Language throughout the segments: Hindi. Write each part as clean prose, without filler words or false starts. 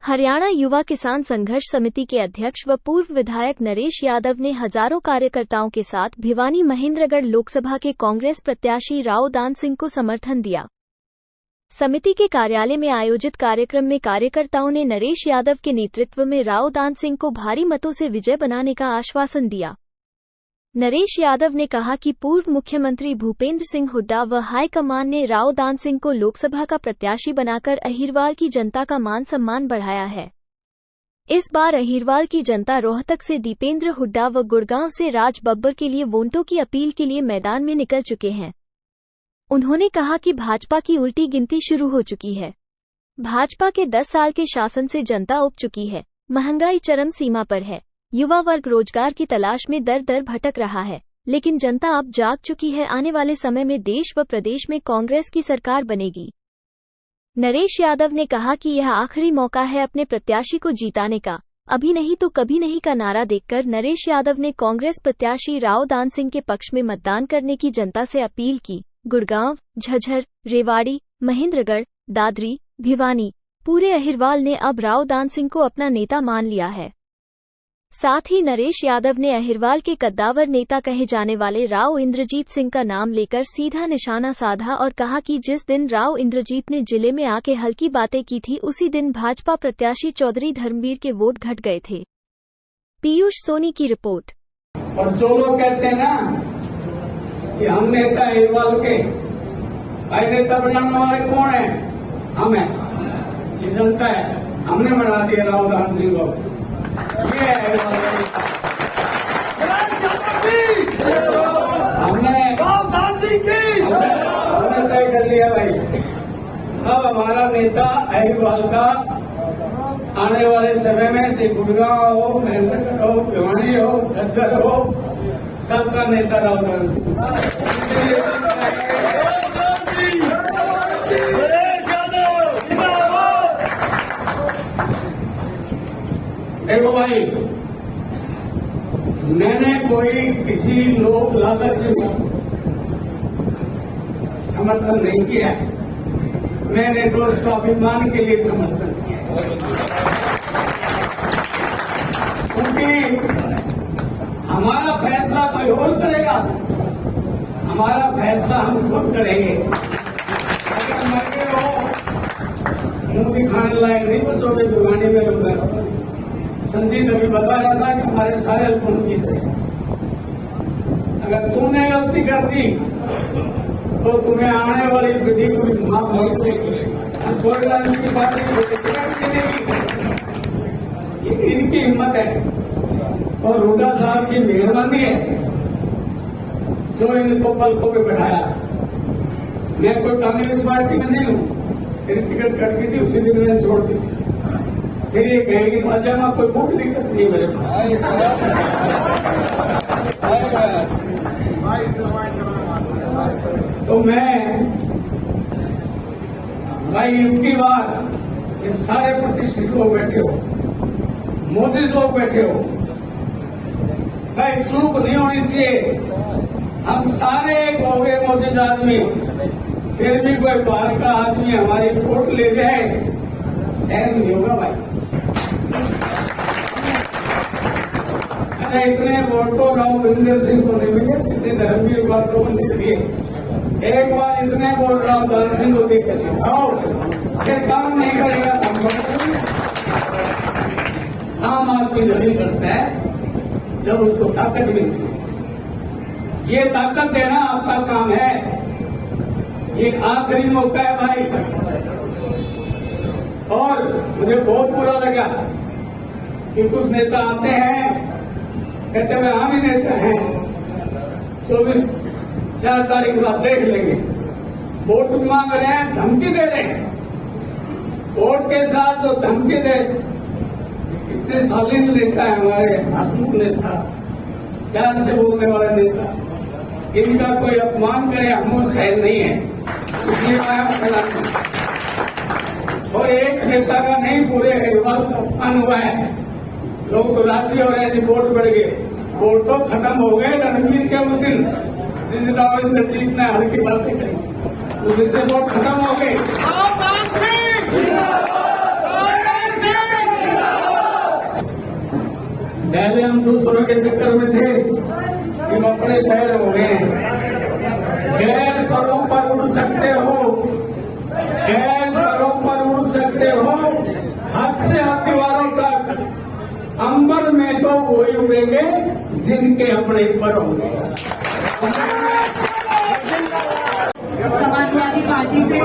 हरियाणा युवा किसान संघर्ष समिति के अध्यक्ष व पूर्व विधायक नरेश यादव ने हजारों कार्यकर्ताओं के साथ भिवानी महेंद्रगढ़ लोकसभा के कांग्रेस प्रत्याशी राव दान सिंह को समर्थन दिया। समिति के कार्यालय में आयोजित कार्यक्रम में कार्यकर्ताओं ने नरेश यादव के नेतृत्व में राव दान सिंह को भारी मतों से विजय बनाने का आश्वासन दिया। नरेश यादव ने कहा कि पूर्व मुख्यमंत्री भूपेंद्र सिंह हुड्डा व हाईकमान ने राव दान सिंह को लोकसभा का प्रत्याशी बनाकर अहिरवाल की जनता का मान सम्मान बढ़ाया है। इस बार अहिरवाल की जनता रोहतक से दीपेंद्र हुड्डा व गुड़गांव से राज बब्बर के लिए वोटों की अपील के लिए मैदान में निकल चुके हैं। उन्होंने कहा कि भाजपा की उल्टी गिनती शुरू हो चुकी है। भाजपा के 10 साल के शासन से जनता उब चुकी है। महंगाई चरम सीमा पर है। युवा वर्ग रोजगार की तलाश में दर दर भटक रहा है, लेकिन जनता अब जाग चुकी है। आने वाले समय में देश व प्रदेश में कांग्रेस की सरकार बनेगी। नरेश यादव ने कहा कि यह आखिरी मौका है अपने प्रत्याशी को जिताने का, अभी नहीं तो कभी नहीं का नारा देकर नरेश यादव ने कांग्रेस प्रत्याशी राव दान सिंह के पक्ष में मतदान करने की जनता से अपील की। गुड़गांव, झज्जर, रेवाड़ी, महेंद्रगढ़, दादरी, भिवानी, पूरे अहिरवाल ने अब राव दान सिंह को अपना नेता मान लिया है। साथ ही नरेश यादव ने अहिरवाल के कद्दावर नेता कहे जाने वाले राव इंद्रजीत सिंह का नाम लेकर सीधा निशाना साधा और कहा कि जिस दिन राव इंद्रजीत ने जिले में आके हल्की बातें की थी, उसी दिन भाजपा प्रत्याशी चौधरी धर्मवीर के वोट घट गए थे। पीयूष सोनी की रिपोर्ट। और जो लोग कहते हैं ना कि हम नेता अहिरवाल के, भाई नेता बनाने वाले कौन है? हम है, ये जनता है। हमने बना दिया राव दान सिंह को। ये हमने तय कर लिया भाई, अब हमारा नेता अहिरवाल का आने वाले समय में चाहे गुड़गांव हो, महेंद्रगढ़ हो, भिवानी हो, झज्जर हो, सबका नेता राव दान सिंह। देखो भाई, मैंने कोई किसी लोग लालच से समर्थन नहीं किया, मैंने तो स्वाभिमान के लिए समर्थन किया। क्योंकि हमारा फैसला कोई और करेगा, हमारा फैसला हम खुद करेंगे। अगर मरे हो मुंह दिखाने लायक नहीं बचोगे भिवानी में लोग। संजीत अभी बता रहा था कि हमारे सारे अल्पन जीत रहे। अगर तुमने गलती कर दी तो तुम्हें आने वाली पीढ़ी को माफ नहीं करेगी। कोई राजनीति पार्टी इनकी हिम्मत है और हुड्डा साहब की मेहरबानी है जो इनको पलकों पे बैठाया। मैं कोई कांग्रेस पार्टी में नहीं हूँ, मेरी टिकट कट गई थी, उसी दिन मैंने छोड़ दी थी। फिर ये कहेगी भाजपा कोई कोई दिक्कत नहीं मेरे तो मैं भाई इतनी बार ये सारे प्रतिष्ठित लोग बैठे हो, मोजिज लोग बैठे हो, भाई चूक नहीं होनी चाहिए। हम सारे हो गए मोजिज आदमी, फिर भी कोई बाहर का आदमी हमारी वोट ले जाए, सहन नहीं होगा भाई। इतने वोटों राव इंद्र सिंह को नहीं मिले, इतने धर्मवीर बातों को नहीं दिए। एक बार इतने वोट राव दान सिंह को देख कर दिखाओ, फिर काम नहीं करेगा। आम आदमी जब नहीं करता है जब उसको ताकत मिलती है। ये ताकत देना आपका काम है। ये आखिरी मौका है भाई। और मुझे बहुत बुरा लगा कि कुछ नेता आते हैं, कहते हैं हम ही नेता हैं, 24-4 तारीख के बाद देख लेंगे। वोट मांग रहे हैं, धमकी दे रहे हैं। वोट के साथ जो धमकी दे, इतने शालीन नेता है हमारे, हसमुख नेता, प्यार से बोलने वाला नेता, इनका कोई अपमान करे हम सहन नहीं है। इसलिए और एक नेता का नहीं, पूरे अहिरवाल का अपमान हुआ है। लोग तो राजी हो रहे हैं, वोट बढ़ गए। वोट तो खत्म हो गए रणवीर के उस दिन जिन राव इंद्रजीत ने हल्की बातें करी, उस दिन से वोट खत्म हो गए। पहले हम दूसरों के चक्कर में थे, हम अपने पैर हो गए। गैर परों पर उड़ सकते हो, गैर परों पर उड़ सकते हो, हद से हद दीवारों तक। अंबर में तो वही उड़ेंगे जिनके अपने पर होंगे। समाजवादी पार्टी से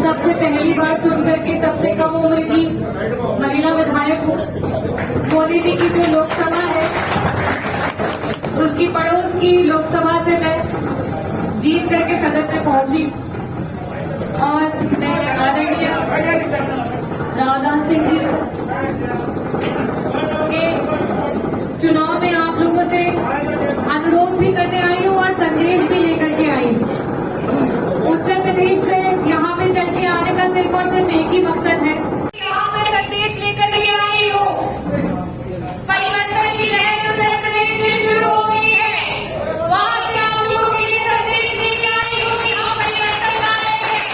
सबसे पहली बार चुन करके सबसे कम उम्र की महिला विधायक मोदी जी की जो लोकसभा है उसकी पड़ोस की लोकसभा से मैं जीत करके सदन में पहुंची और मैं आदरणीय रावदान सिंह जी के चुनाव में आप लोगों से अनुरोध भी करने आई हूँ और संदेश भी लेकर के आई हूँ। उत्तर प्रदेश से यहाँ पे चल के आने का सिर्फ और सिर्फ एक ही मकसद है। यहाँ पे संदेश लेकर के आई हूँ, परिवर्तन की लहर उत्तर प्रदेश से शुरू हो गई है। वहाँ से आप लोगों के लिए संदेश लेके आई हूँ कि हम परिवर्तन ला रहे हैं,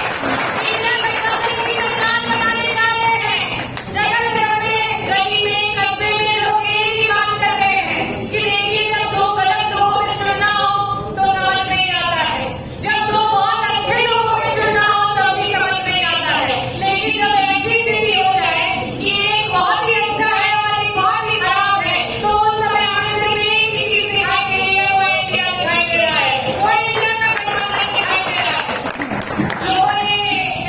सरकार बनाने जा रहे हैं। जगह जगह में, गली में, कस्बे में लोग एक ही बात कर रहे हैं कि देखिए जब दो गलत लोगों में चुनना हो तो समझ नहीं आता है, जब दो बहुत अच्छे लोगों में चुनना हो तो भी समझ नहीं आता है। लेकिन जब ऐसी स्थिति हो जाए कि एक बहुत ही अच्छा है और एक बहुत ही खराब है तो उस समय हमें सिर्फ एक ही चीज दिखाई दे रही है, वो इंडिया दिखाई दे रहा है, वो इंडिया का गठबंधन दिखाई दे रहा है। लोगों ने,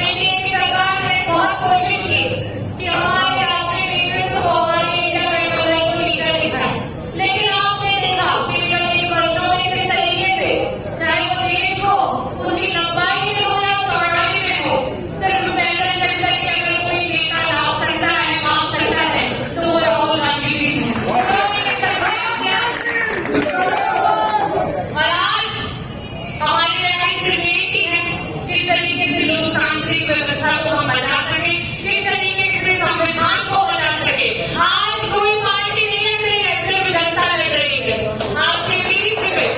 एनडीए की सरकार ने बहुत कोशिश की कि हमारे राष्ट्रीय नेतृत्व को, हमारे इंडिया गठबंधन को लीडर दिखाए, लेकिन आपने देखा कि विगत 1 वर्षों में किस तरीके से चाहे वो देश हो उसकी लंबाई में हो या चौड़ाई में हो, सिर्फ पैदल चल करके अगर कोई नेता नाप सकता है, माप सकता है तो वो राहुल गांधी जी हैं। तो मेरे सरकार क्या और आज हमारी लड़ाई सिर्फ एक ही है, किस तरीके से लोकतांत्रिक व्यवस्था को हम बचा सके, किस तरीके से संविधान को बचा सके। आज कोई पार्टी नहीं लड़ रही है, सिर्फ जनता लड़ रही है। आपके बीच में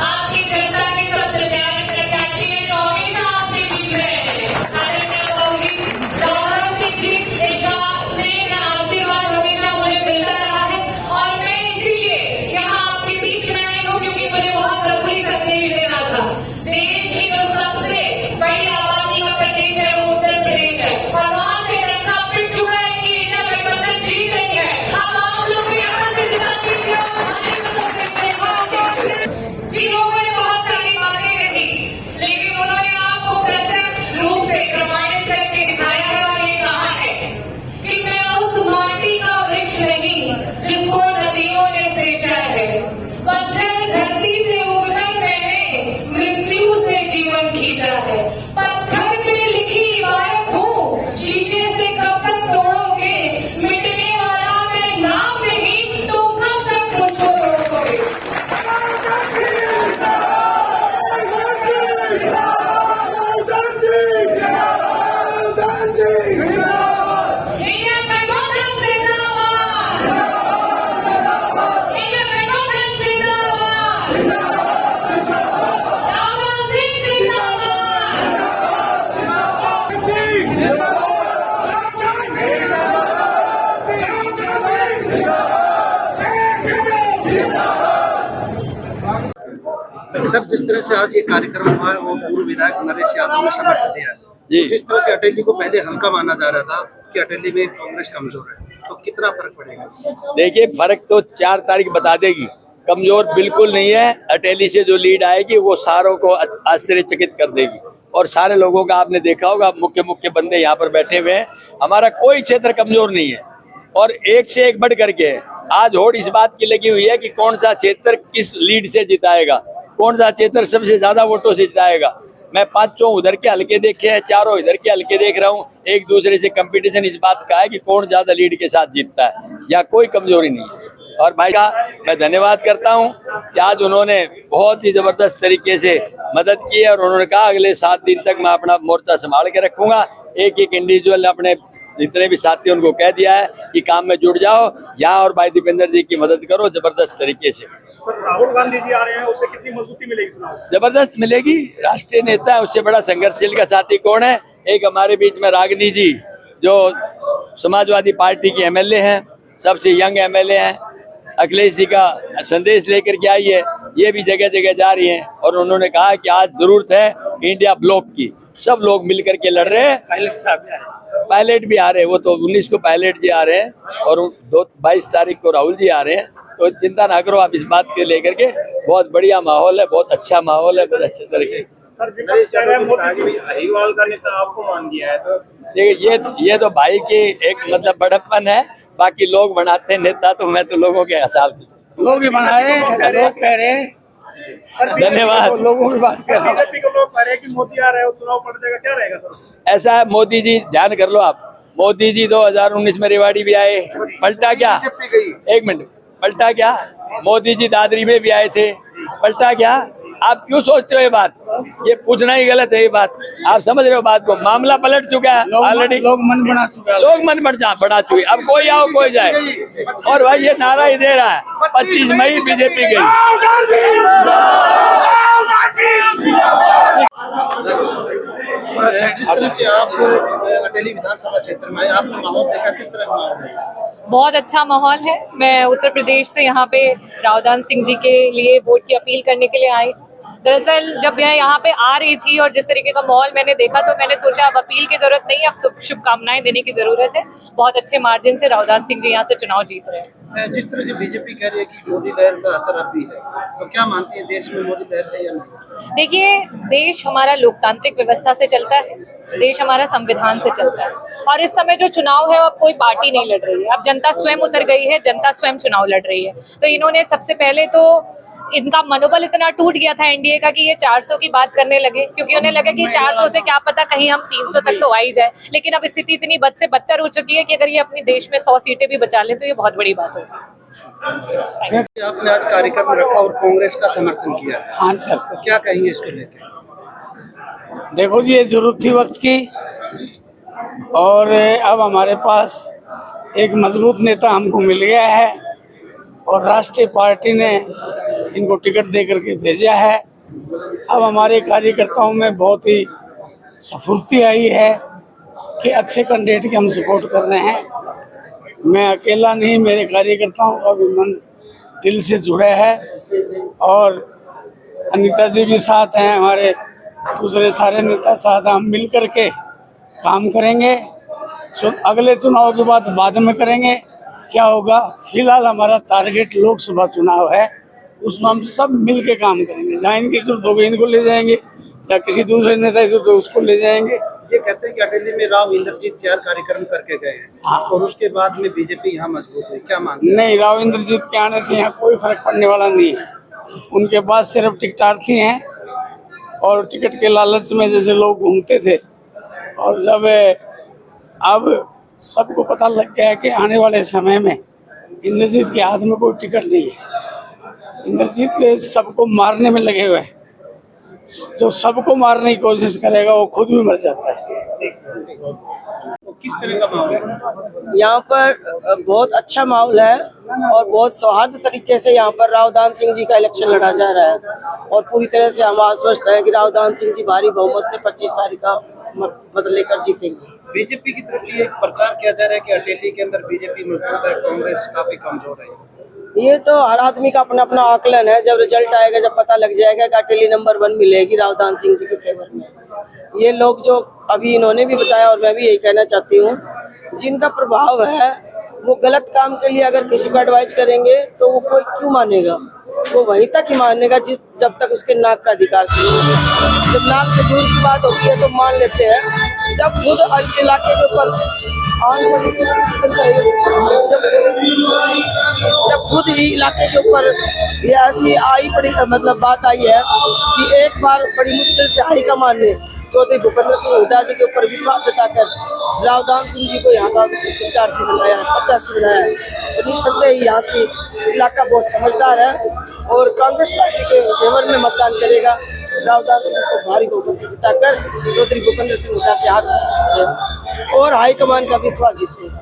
आपकी जनता के सबसे प्यारे प्रत्याशी है जो हमेशा आपके बीच में रहे हैं। आदरणीय बहुली रावदान सिंह जी, इनका स्नेह आशीर्वाद हमेशा मुझे मिलता रहा है और मैं इसीलिए यहाँ आपके बीच में आई हूँ क्योंकि मुझे बहुत जरूरी संदेश देना था। देश की जो सबसे बड़ी आबादी का प्रदेश है वो उत्तर प्रदेश है और वहाँ से डंका पिट चुका है कि इंडिया गठबंधन जीत रही है। अब आप लोग यहाँ से जिता दीजिए और हमारे जिन लोगों ने बहुत सारी बातें कही लेकिन उन्होंने आपको प्रत्यक्ष रूप से प्रमाणित करके दिखाया है और ये कहा है कि मैं उस माटी का वृक्ष नहीं जिसको नदियों ने सींचा है, पत्थर धरती से उगकर मैंने मृत्यु से जीवन खींचा है, पत्थर पे लिखी इबारत हूँ, शीशे से कब तक तोड़ोगे, मिटने वाला मैं नाम नहीं तो कब तक मुझको तोड़ोगे। इंडिया गठबंधन जिंदाबाद, इंडिया गठबंधन जिंदाबाद, रावदान सिंह सर, जिस तरह से आज ये कार्यक्रम हुआ है वो पूर्व विधायक नरेश यादव ने समर्थन दिया है जी। जिस तरह से अटेली को पहले हल्का माना जा रहा था कि अटेली में कांग्रेस कमजोर है, तो कितना फर्क पड़ेगा इससे? देखिए, फर्क तो 4 तारीख बता देगी। कमजोर बिल्कुल नहीं है। अटेली से जो लीड आएगी वो सारों को आश्चर्यचकित कर देगी और सारे लोगों का आपने देखा होगा, मुख्य बंदे यहाँ पर बैठे हुए हैं। हमारा कोई क्षेत्र कमजोर नहीं है और एक से एक बढ़ करके है। आज होड़ इस बात की लगी हुई है कि कौन सा क्षेत्र किस लीड से जिताएगा, कौन सा क्षेत्र सबसे ज्यादा वोटों से जिताएगा। मैं 5 उधर के हल्के देखे हैं, 4 इधर के हल्के देख रहा हूँ। एक दूसरे से कंपटीशन इस बात का है कि कौन ज्यादा लीड के साथ जीतता है। यहाँ कोई कमजोरी नहीं है। और भाई का मैं धन्यवाद करता हूँ कि आज उन्होंने बहुत ही जबरदस्त तरीके से मदद की है और उन्होंने कहा अगले 7 दिन तक मैं अपना मोर्चा संभाल के रखूंगा। एक इंडिविजुअल अपने जितने भी साथी उनको कह दिया है कि काम में जुड़ जाओ यहाँ और भाई दीपेंद्र जी की मदद करो जबरदस्त तरीके से। सर, राहुल गांधी जी आ रहे हैं, उससे कितनी मजबूती मिलेगी चुनाव? जबरदस्त मिलेगी। राष्ट्रीय नेता है, उससे बड़ा संघर्षशील का साथी कौन है? एक हमारे बीच में रागिनी जी जो समाजवादी पार्टी के एमएलए हैं, सबसे यंग एमएलए हैं। अखिलेश जी का संदेश लेकर के आई है, ये भी जगह जगह जा रही हैं और उन्होंने कहा कि आज जरूरत है इंडिया ब्लॉक की। सब लोग मिलकर के लड़ रहे हैं। पायलट भी आ रहे हैं, वो तो 19 को पायलट जी आ रहे हैं और 22 तारीख को राहुल जी आ रहे हैं। तो चिंता ना करो आप इस बात के लेकर के। बहुत बढ़िया माहौल है, बहुत अच्छा माहौल है, बहुत अच्छे तरीके। सर विपक्ष कह रहे हैं मोदी जी अहिवाल का नेता आपको मान दिया है, तो ये तो भाई की एक मतलब बड़प्पन है। बाकी लोग बनाते हैं नेता, तो मैं तो लोगों के हिसाब से लोग ही बनाए, लोग कह रहे हैं। धन्यवाद। लोगों की बात कर रहे हैं। बीजेपी को लोग कह रहे हैं कि मोदी आ रहे हो, चुनाव पड़ जाएगा, क्या रहेगा सर? ऐसा है, मोदी जी ध्यान कर लो आप। मोदी जी 2019 में रेवाड़ी भी आए, पलटा क्या? एक मिनट, पलटा क्या? मोदी जी दादरी में भी आए थे, पलटा क्या? आप क्यों सोचते हो ये बात? ये पूछना ही गलत है ये बात। आप समझ रहे हो बात को? मामला पलट चुका है ऑलरेडी। लोग मन बना चुके हैं। लोग मन बढ़ा चुके। अब कोई आओ कोई जाए। और भाई ये नारा ही दे रहा है 25 मई बीजेपी गई। जिस तरह से आप अटेली विधानसभा क्षेत्र में आपने माहौल देखा, किस तरह का माहौल है? बहुत अच्छा माहौल है। मैं उत्तर प्रदेश से यहाँ पे रावदान सिंह जी के लिए वोट की अपील करने के लिए आई। दरअसल जब मैं यहाँ पे आ रही थी और जिस तरीके का माहौल मैंने देखा, तो मैंने सोचा अब अपील की जरूरत नहीं है, अब शुभकामनाएं देने की जरूरत है। बहुत अच्छे मार्जिन से रावदान सिंह जी यहाँ से चुनाव जीत रहे हैं। जिस तरह से बीजेपी कह रही है कि मोदी लहर का असर अब भी है, तो क्या मानती है देश में मोदी लहर है या नहीं? देखिए, देश हमारा लोकतांत्रिक व्यवस्था से चलता है, देश हमारा संविधान से चलता है और इस समय जो चुनाव है अब कोई पार्टी नहीं लड़ रही है, अब जनता स्वयं उतर गई है, जनता स्वयं चुनाव लड़ रही है। तो इन्होंने सबसे पहले तो इनका मनोबल इतना टूट गया था एनडीए का कि ये 400 की बात करने लगे, क्योंकि उन्हें लगा कि 400 से क्या पता कहीं हम 300 तक तो आ ही जाए। लेकिन अब स्थिति इतनी बद से बदतर हो चुकी है कि अगर ये अपने देश में 100 सीटें भी बचा लें तो ये बहुत बड़ी बात होगी। आपने आज कार्यक्रम रखा और कांग्रेस का समर्थन किया, हाँ सर, तो क्या कहेंगे इसको लेकर? देखो जी, ये जरूरत थी वक्त की और अब हमारे पास एक मजबूत नेता हमको मिल गया है और राष्ट्रीय पार्टी ने इनको टिकट दे करके भेजा है। अब हमारे कार्यकर्ताओं में बहुत ही स्फूर्ति आई है कि अच्छे कैंडिडेट की हम सपोर्ट कर रहे हैं। मैं अकेला नहीं, मेरे कार्यकर्ताओं का भी मन दिल से जुड़ा है और अनीता जी भी साथ हैं, हमारे दूसरे सारे नेता साथ, हम मिल कर के काम करेंगे। अगले चुनाव के बाद में करेंगे क्या होगा। फिलहाल हमारा टारगेट लोकसभा चुनाव है, उसमें हम सब मिल के काम करेंगे। जहाँ इनकी जरूरत होगी इनको ले जाएंगे, या किसी दूसरे नेता की जरूरत हो उसको ले जाएंगे। ये कहते हैं कि अटेली में राव इंद्रजीत 4 कार्यक्रम करके गए हैं, हाँ। और उसके बाद में बीजेपी यहाँ मजबूत हुई, क्या मानते हैं? नहीं, राव इंद्रजीत के आने से यहाँ कोई फर्क पड़ने वाला नहीं है। उनके पास सिर्फ टिकटार्थी हैं और टिकट के लालच में जैसे लोग घूमते थे, और जब अब सबको पता लग गया है कि आने वाले समय में इंद्रजीत के हाथ में कोई टिकट नहीं है। इंद्रजीत सबको मारने में लगे हुए हैं। जो सबको मारने की कोशिश करेगा वो खुद भी मर जाता है। तो किस तरह का माहौल है? यहाँ पर बहुत अच्छा माहौल है और बहुत सौहार्द तरीके से यहाँ पर रावदान सिंह जी का इलेक्शन लड़ा जा रहा है और पूरी तरह से हम आश्वस्त हैं कि रावदान सिंह जी भारी बहुमत से 25 तारीख का मत लेकर जीतेंगे। बीजेपी की तरफ से एक प्रचार किया जा रहा है कि अटेली के अंदर बीजेपी मजबूत है, कांग्रेस काफी कमजोर है। ये तो हर आदमी का अपना अपना आकलन है। जब रिजल्ट आएगा, जब पता लग जाएगा कि अटेली नंबर 1 मिलेगी रावदान सिंह जी के फेवर में। ये लोग जो अभी इन्होंने भी बताया और मैं भी यही कहना चाहती हूँ, जिनका प्रभाव है वो गलत काम के लिए अगर किसी को एडवाइज करेंगे तो वो कोई क्यों मानेगा, वो वहीं तक ही मानेगा जब तक उसके नाक का अधिकार से नहीं। जब नाक से दूर की बात होती है तो मान लेते हैं। जब खुद इलाके के ऊपर जब खुद ही इलाके के ऊपर ये ऐसी आई पड़ी मतलब बात आई है कि एक बार बड़ी मुश्किल से हाई कमान ने चौधरी भूपेंद्र सिंह हुड्डा जी के ऊपर विश्वास जताकर रावदान सिंह जी को यहाँ का प्रत्याशी बनाया, प्रत्याशी बनाया। तो निसंदेह यहाँ की इलाका बहुत समझदार है और कांग्रेस पार्टी के फेवर में मतदान करेगा। रावदान सिंह को भारी बहुमत से जिताकर चौधरी भूपेंद्र सिंह हुड्डा के हाथ में और हाईकमान का विश्वास जीतेगा।